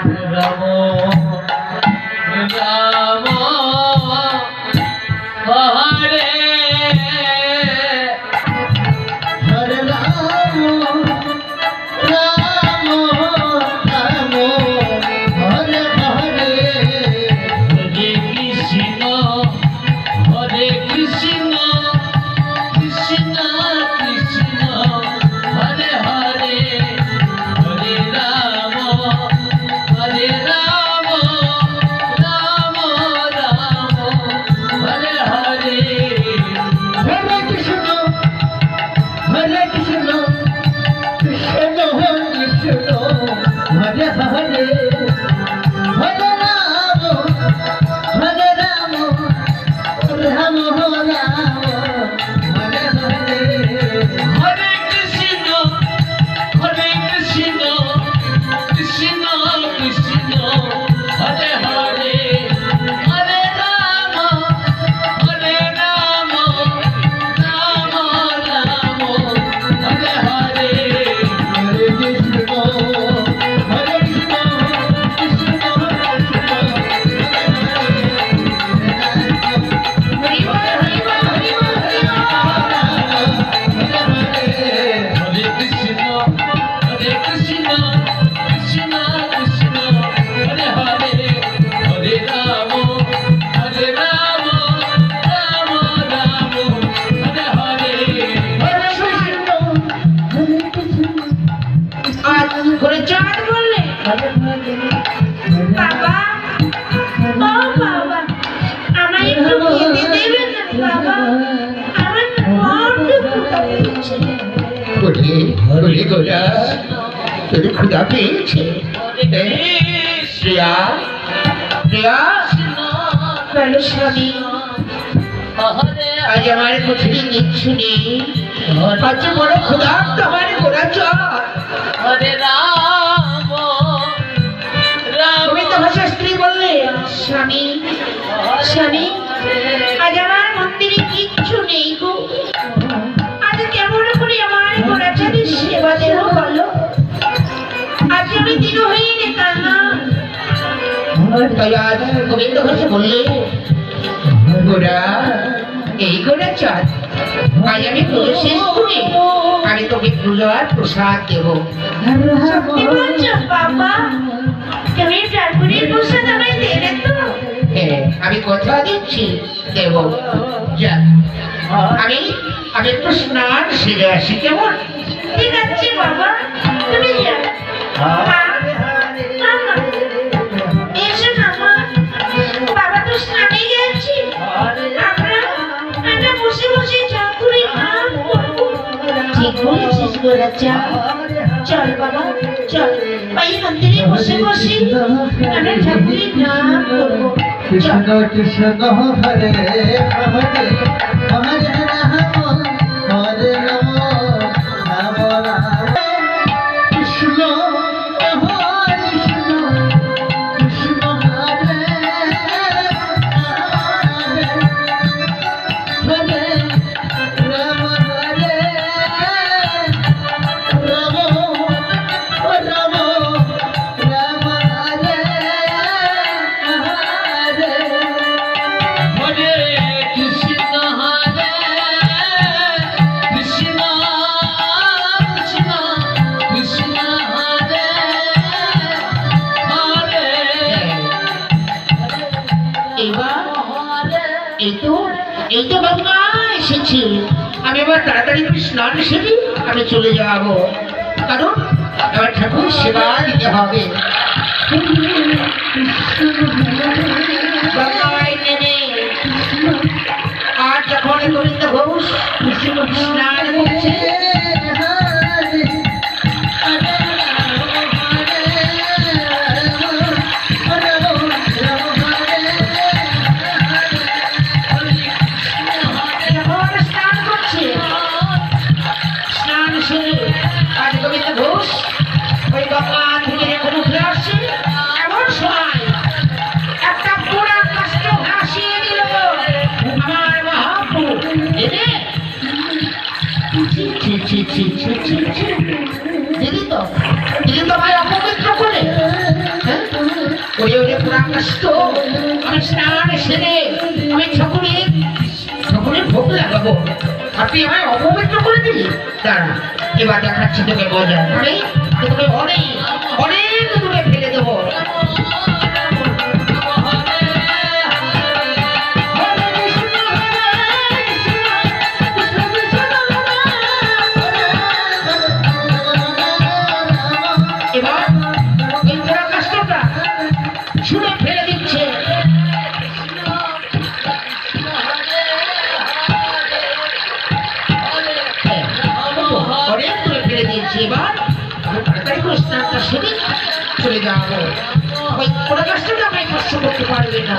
রাম রাম হরে হরে রাম রাম রাম হরে হরে হরে কৃষ্ণ কৃষ্ণ কৃষ্ণ হরে হরে হরে রাম রাম রাম হরে হরে হরে কৃষ্ণ কৃষ্ণ কৃষ্ণ হরে হরে হরে রাম রাম রাম হরে হরে হরে কৃষ্ণ কৃষ্ণ কৃষ্ণ কৃষ্ণ হরে হরে হরে রাম রাম রাম হরে হরে হরে কৃষ্ণ বাবা ও বাবা আমায় একটু খেতে দেবেন না বাবা আমার বড্ড ক্ষুধা পেয়েছে তোর ক্ষুধা পেয়েছে শ্রেয়া শ্রেয়া বলো স্বামী আজ আমার কোথায় কিচ্ছু নেই আজ বড় ক্ষুধা তোমার গোড়া চল হরে রাম তুমি তো ভাষা স্ত্রী বললে স্বামী স্বামী আজ আমার মন্দিরে কিচ্ছু নেই গো আজ কেমন করে আমার গোড়াচাঁদের সেবা দেব বলো আজ আমি দিন হয়ে যেতাম না তাই আজ গোবিন্দ ঘোষ বললে গোড়া এই গোড়া চাঁদ আজ আমি পুজো শেষ করে আমি তোকে পূজার প্রসাদ দেব সত্যি বলছো বাবা তুমি ঠাকুরের প্রসাদ আমায় দেবে তো হ্যাঁ আমি কথা দিচ্ছি দেব যা আমি আমি একটু স্নান সেরে আসি কেমন ঠিক আছে বাবা তুমি যাও মা, মা, এসো না মা বাবা তো স্নানে গেছে আমরা বসে বসে ঠাকুরের নাম করবো ঠিক বলেছিস গোরাচা চল বাবা চল এই মন্দিরে বসে বসে আমরা ঠাকুরের নাম করবো কৃষ্ণ কৃষ্ণ হরে হরে হরে রাম হরে রাম রাম রাম কৃষ্ণ কৃষ্ণ কৃষ্ণ হরে হরে রাম হরে রাম রাম রাম হরে হরে কৃষ্ণ হরে কৃষ্ণ কৃষ্ণ কৃষ্ণ হরে হরে এবার এই তো বাবা এসেছি আমি এবার তাড়াতাড়ি করে স্নান সেরে আমি চলে যাব কারণ এবার ঠাকুর সেবা দিতে হবে বাবাই নেনে আর যখন গোবিন্দ ঘোষ স্নান করছে যখন স্নান করছে স্নান সেরে আজ গোবিন্দ ঘোষ ওই বাবা থেকে যখন উঠলাম কৃষ্ণাকাষ্ট আমি স্নান সেরে আমি ঠাকুরের ভোগ লাগাবো আর তুই আমায় অপবিত্র করে দিলি দাঁড়া এবার দেখাচ্ছি তোকে মজা আমি তোকে অনেক অনেক দূরে ফেলে দেবো এবার এই তোরা কাষ্টটা ছুঁড়ে ফেলে দিচ্ছে অনেক দূরে ফেলে দিয়েছি এবার তাড়াতাড়ি করে স্নানটা সেরে চলে যাবো ওই তোরা কাষ্টটা আমায় কষ্ট করতে পারবে না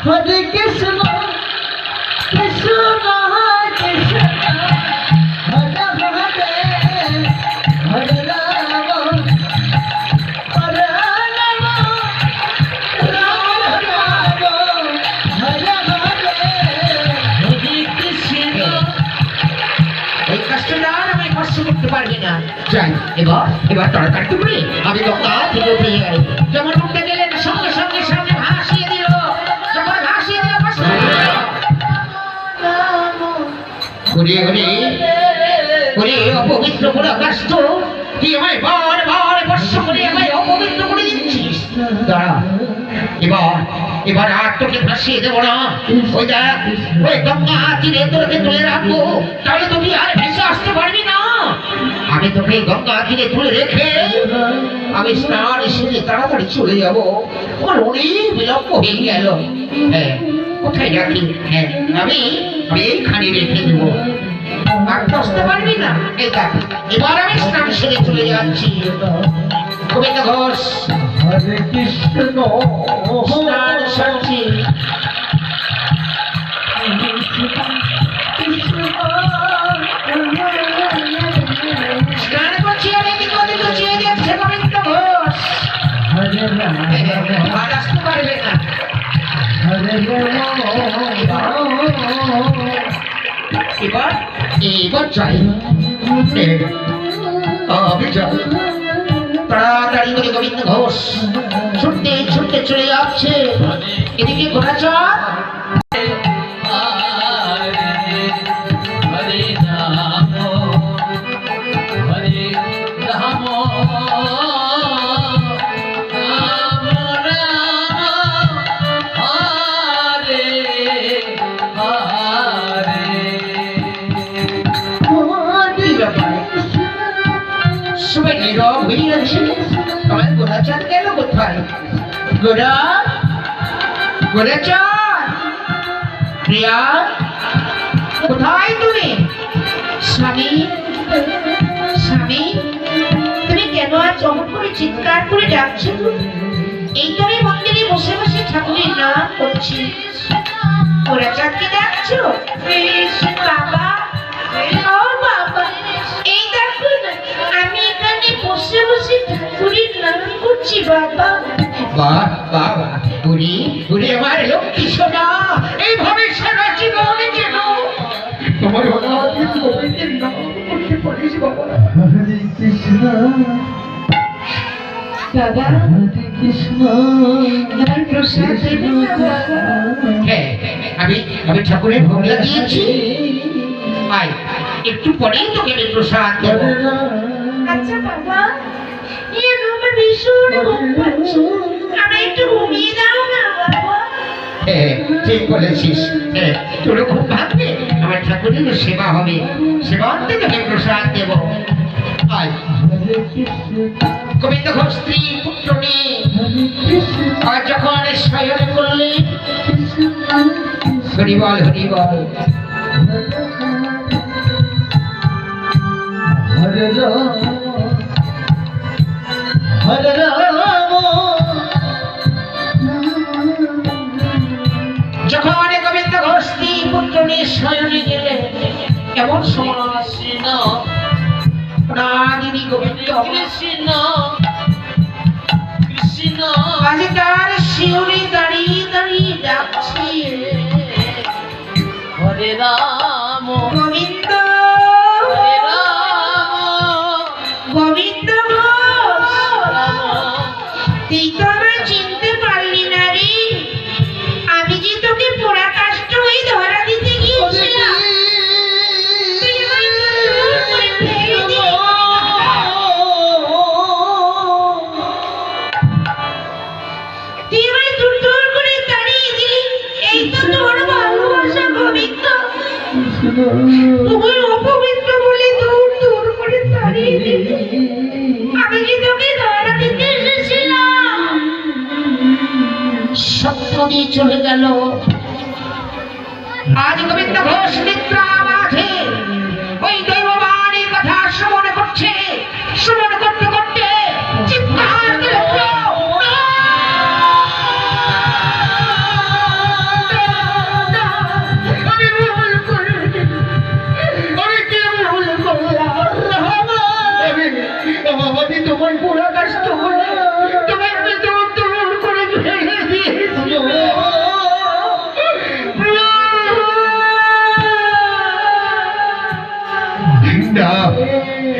Hare Krishna, Krishna Krishna, Hare Hare, Hare Rama, Hare Rama, Rama Rama, Hare Hare, Krishna. ওই কাষ্টটা আর আমায় কষ্ট করতে পারবে না যাই এবার তাড়াতাড়ি করে আমি গঙ্গা থেকে উঠে যাই যেমন উঠে গেলেন সঙ্গে সঙ্গে সামনে ভাসিয়ে দিল যখন ভাসিয়ে দিল ঘুরে অপবিত্র করে কাষ্ট তুই আমায় বার বর্ষ করে আমায় অপবিত্র করে দিচ্ছিস দাঁড়া এবার আর তোকে ভাসিয়ে দেবো না ওই দেখ ওই গঙ্গা তীরে তোকে তুলে রাখবো তাহলে তুমি আর ভেসে আসতে পারবি না আমি তোকে গঙ্গা তীরে তুলে রেখে আমি স্নান সেরে তাড়াতাড়ি চলে যাবো আমার অনেক বিলম্ব হয়ে গেল হ্যাঁ কোথায় রাখি হ্যাঁ আমি এইখানে রেখে দেবো আর বসতে পারবি না এই দেখ এবার আমি স্নান সেরে চলে যাচ্ছি গোবিন্দ ঘোষ Hare Krishna, স্নান সারছি স্নান করছি আর এদিকে ওদিকে চেয়ে দেখছে গোবিন্দ ঘোষ Hare Rama, আর আসতে পারবে না Hare এবার চাই আমি যাই তাড়াতাড়ি করে গোবিন্দ ঘোষ ছুটতে চলে যাচ্ছে এদিকে ঘোড়াচর সবাই নীরব হয়ে আছে আমার ঘোড়াচর গেল কোথায় ঘোড়াচর প্রিয়া কোথায় তুমি স্বামী স্বামী তুমি কেন আর চমক করে চিৎকার করে ডাকছো এই তো আমি মন্দিরে বসে বসে ঠাকুরের নাম করছি ওরা চাকরি ডাকছো বাবা ও বাবা এই দেখো না আমি এখানে বসে বসে ঠাকুরের নাম করছি বাবা বাহ বুড়ি আমার লক্ষ্মী সোনা এইভাবে সারা জীবনে যেন তোমার অনাদিত গোবিন্দের নাম করতে পারিস বাবা Krishna, বাবা Hare Krishna, আমার প্রসাদ দেবেন না বাবা হ্যাঁ আমি ঠাকুরের ভোগ লাগিয়েছি আয় একটু পরেই তোকে আমি প্রসাদ দেবো Hare Rama. আচ্ছা বাবা এর আমার ভীষণ ঘুম পাচ্ছে আমায় একটু ঘুমিয়ে দাও না বাবা হ্যাঁ ঠিক বলেছিস হ্যাঁ তোর খুব ভাববে আমার ঠাকুরের সেবা হবে সেবান্তে তোকে প্রসাদ দেবো আয় গোবিন্দ ঘোষ স্ত্রী পুত্র নিয়ে আর যখন শয়ন করলে হরিবল Hare Rama, Hare Rama, যখন গোবিন্দ ঘোষ স্ত্রী পুত্র নিয়ে শয়নে গেলে এমন সময় দিদি গোবিন্দ আজ তার শিউরি দাঁড়িয়ে যাচ্ছে Hare Rama, Govinda Hare Rama, চলে গেল। আজ গোবিন্দ ঘোষ নিদ্রা মাঝে ওই দৈববাণীর কথা শ্রবণ করছে, শ্রবণ করতে করতে চিৎকার করে উঠল, আমি ভুল করেছি, আমি কি ভুল করলাম? আমি তোমার পুরা কষ্ট